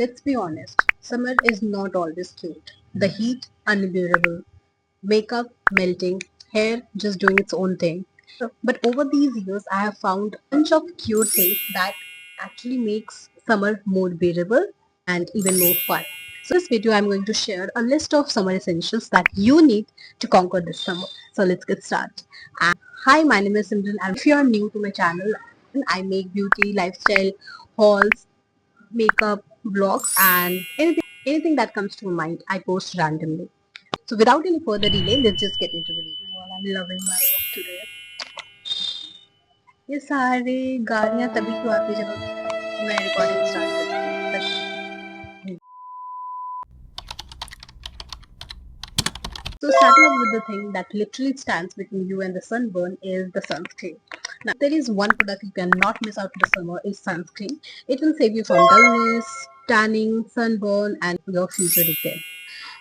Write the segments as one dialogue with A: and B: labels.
A: Let's be honest, summer is not always cute. The heat unbearable, makeup melting, hair just doing its own thing. But over these years, I have found a bunch of cute things that actually makes summer more bearable and even more fun. So this video, I'm going to share a list of summer essentials that you need to conquer this summer. So let's get started. And hi, my name is Simran, and if you are new to my channel, I make beauty, lifestyle, hauls, makeup, vlogs, and anything that comes to my mind, I post randomly. So without any further delay, let's just get into the video. Well, I'm loving my look today. ये सारे गालियाँ तभी क्यों आती है जब मैं recording start करती हूँ. So starting off with the thing that literally stands between you and the sunburn is the sunscreen. Now, there is one product you cannot miss out in the summer is sunscreen. It will save you from dullness, tanning, sunburn, and your future decay.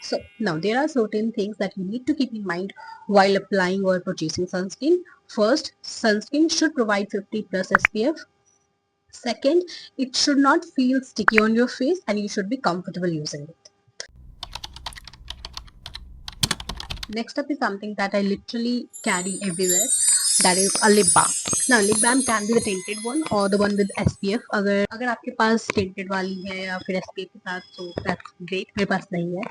A: So now there are certain things that you need to keep in mind while applying or purchasing sunscreen. First, sunscreen should provide 50 plus SPF. Second, it should not feel sticky on your face and you should be comfortable using it. Next up is something that I literally carry everywhere. That is a lip balm. Now lip balm can be the tinted one or the one with SPF. अगर आपके पास tinted वाली है या फिर SPF के साथ so that's great. मेरे पास नहीं है.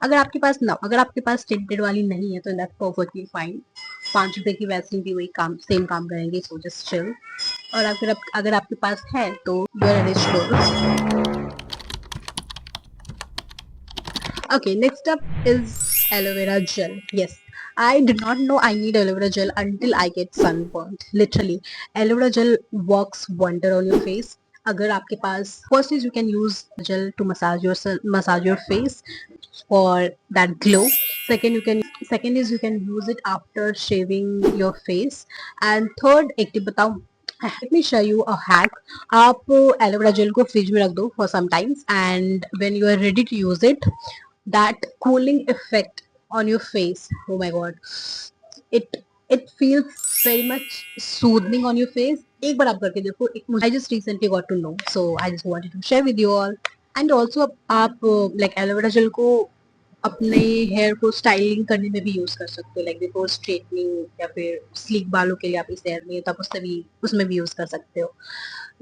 A: अगर आपके पास tinted वाली नहीं है तो that's perfectly fine. 5 रुपए की वैसलीन भी वही काम सेम काम करेंगे so just chill. और अगर आपके पास है तो you're a rich girl. Okay, next up is aloe vera gel. Yes, I did not know I need aloe vera gel until I get sunburned. Literally, aloe vera gel works wonder on your face. अगर आपके पास first is you can use gel to massage your face for that glow. Second is you can use it after shaving your face. And third, एक tip बताऊं. Let me show you a hack. आप aloe vera gel को fridge में रख दो for some times and when you are ready to use it, that cooling effect on your face, oh my god, it feels very much soothing on your face. एक बार आप करके देखो. I just recently got to know, so I just wanted to share with you all. And also आप like aloe vera gel को अपने hair को styling करने में भी यूज कर सकते हो, लाइक बिफोर स्ट्रेटनिंग या फिर स्लीक बालों के लिए आप इस हेयर में तब उसमें भी यूज कर सकते हो.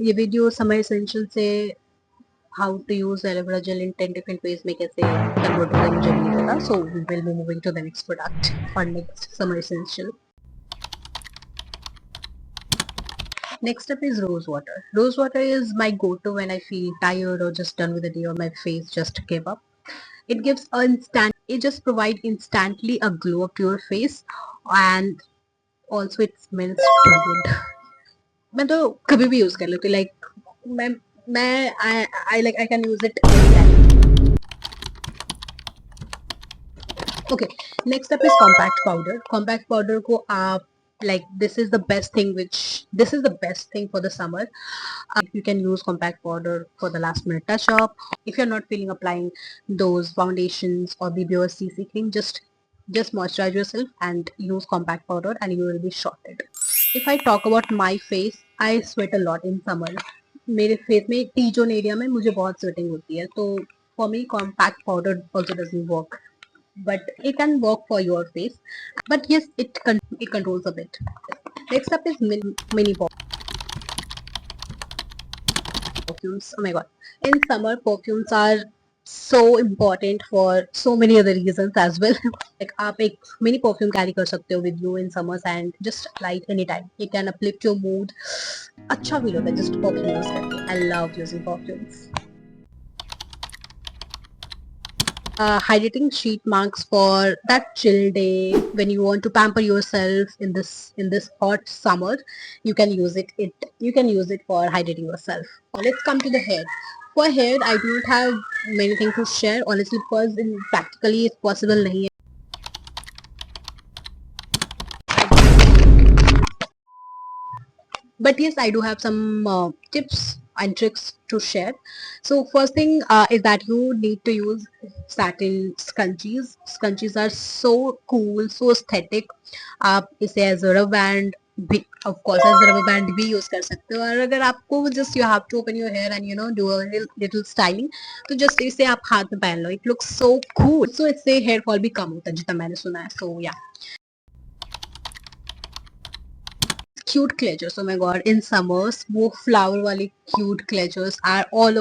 A: ये वीडियो समर एसेंशियल से how to use aloe vera gel in 10 different ways में कैसे कन्वर्ट होगा मुझे नहीं पता. So we will be moving to the next product और next summer essential. Next up is rose water. Rose water is my go-to when I feel tired or just done with the day or my face just give up. It just provides instantly a glow up to your face and also it smells too good. मैं तो कभी भी use कर लेती हूँ. Like मैं I can use it anytime. Okay, next up is compact powder. Compact powder को आप like this is the best thing for the summer. You can use compact powder for the last minute touch up. If you're not feeling applying those foundations or BB or CC cream, just moisturize yourself and use compact powder and you will be sorted. If I talk about my face, I sweat a lot in summer. मेरे face में T zone area में मुझे बहुत sweating होती है, तो for me compact powder also doesn't work, but it can work for your face. But yes, it controls a bit. Next up is mini perfumes. Oh my god, in summer perfumes are so important for so many other reasons as well. Like आप एक mini perfume carry कर सकते हो with you in summers and just apply it anytime. It can uplift your mood. अच्छा feel होता है just perfume use करके. I love using perfumes. Hydrating sheet masks for that chill day when you want to pamper yourself in this hot summer. You can use it for hydrating yourself. Now let's come to the hair. For hair, I do not have many things to share honestly because practically it's possible nahi hai. But yes, I do have some tips and tricks to share. So first thing is that you need to use satin scrunchies. Scrunchies are so cool, so aesthetic. आप इसे as a rubber band भी of course as rubber band भी use कर सकते हो। और अगर आपको just you have to open your hair and do a little styling, तो जस्ट इसे आप हाथ में पहन लो, it looks so cool. So इससे हेयर फॉल भी कम होता है जितना मैंने सुना है। So yeah cute clutchers, oh my god, in summers वो फ्लावर वाली cute clutchers are all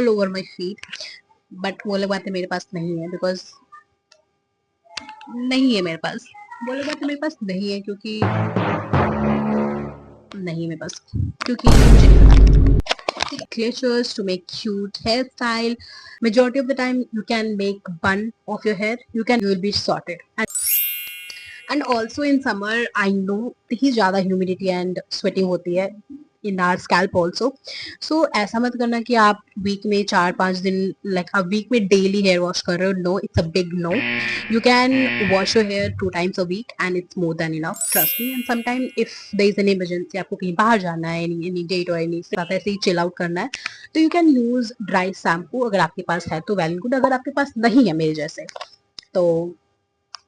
A: over my feet. But वो लोग बातें मेरे पास नहीं है, बिकॉज नहीं है मेरे पास, वो लोग बातें मेरे पास नहीं है क्योंकि नहीं मेरे पास, क्योंकि मुझे नहीं पता। Clutches to make cute hairstyle. Majority of the time, you can make bun of your hair. You will be sorted. And also in summer, I know ही ज़्यादा humidity and sweating होती है in our scalp also. So ऐसा मत करना कि आप week में 4-5 दिन like a week में daily hair wash कर रहे हो. No, it's a big no. You can wash your hair 2 times a week and it's more than enough. Trust me. And sometimes if there is an emergency, आपको कहीं बाहर जाना है, any date or any साथ ऐसे ही chill out करना है, तो you can use dry shampoo अगर आपके पास है तो well and good. अगर आपके पास नहीं है मेरे जैसे तो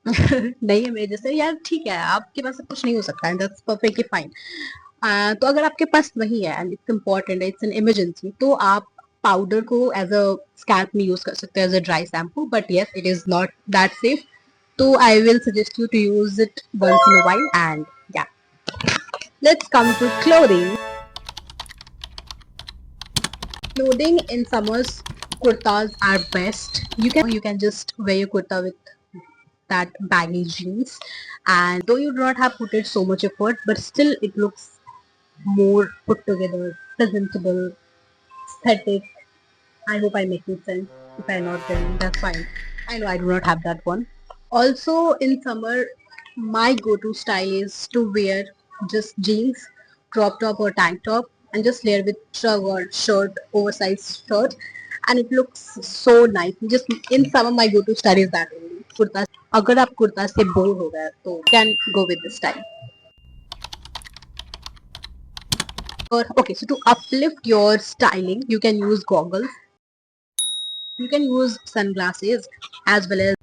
A: नहीं है मेरे जैसे यार, ठीक है, आपके पास सब कुछ नहीं हो सकता है, दैट्स परफेक्टली फाइन। तो अगर आपके पास नहीं है and it's important, it's an emergency, तो आप पाउडर को एज अ स्कैल्प में यूज कर सकते हैं as a dry shampoo, but yes it is not that safe. तो I will suggest you to use it once in a while and yeah let's come to clothing. Clothing in summers, kurtas are best. You can just wear your kurta with that baggy jeans, and though you do not have put it so much effort, but still it looks more put together, presentable, aesthetic. I hope I'm making sense. If I'm not, then that's fine. I know I do not have that one. Also in summer, my go-to style is to wear just jeans, crop top or tank top, and just layer with shrug or shirt, oversized shirt, and it looks so nice. Just in summer, my go-to style is that only. Kurta. अगर आप कुर्ता से bore हो गए तो can go with this style. Or okay, so to uplift your styling, you can use goggles. You can use sunglasses as well as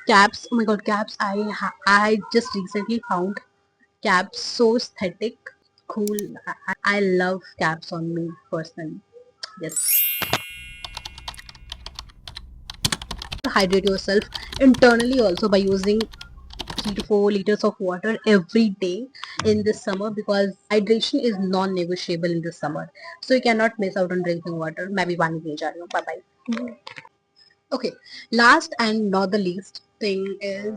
A: caps. Oh my god, caps! I just recently found caps so aesthetic, cool. I love caps on me personally. Yes. Hydrate yourself internally also by using 3 to 4 liters of water every day in this summer, because hydration is non-negotiable in this summer. So you cannot miss out on drinking water. मैं भी पानी पीने जा रही हूँ. Bye bye. Okay, last and not the least thing is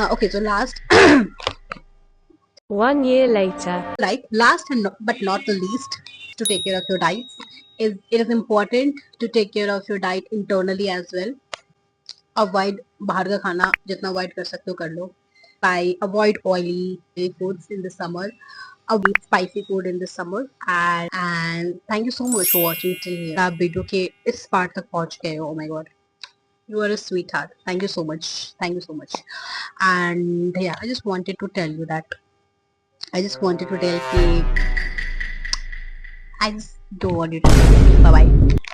A: okay. So last
B: 1 year later.
A: right, last and but not the least, to take care of your diets, is it is important to take care of your diet internally as well. Avoid बाहर का खाना जितना avoid कर सकते हो कर लो. By avoid oily foods in the summer, avoid spicy food in the summer, and thank you so much for watching till here. आप video के इस पार्ट तक पहुंच गए हो. Oh my god, you are a sweetheart. Thank you so much. Thank you so much. And yeah, I just wanted to tell you that. I just wanted to tell you. I just don't want you to. Bye bye.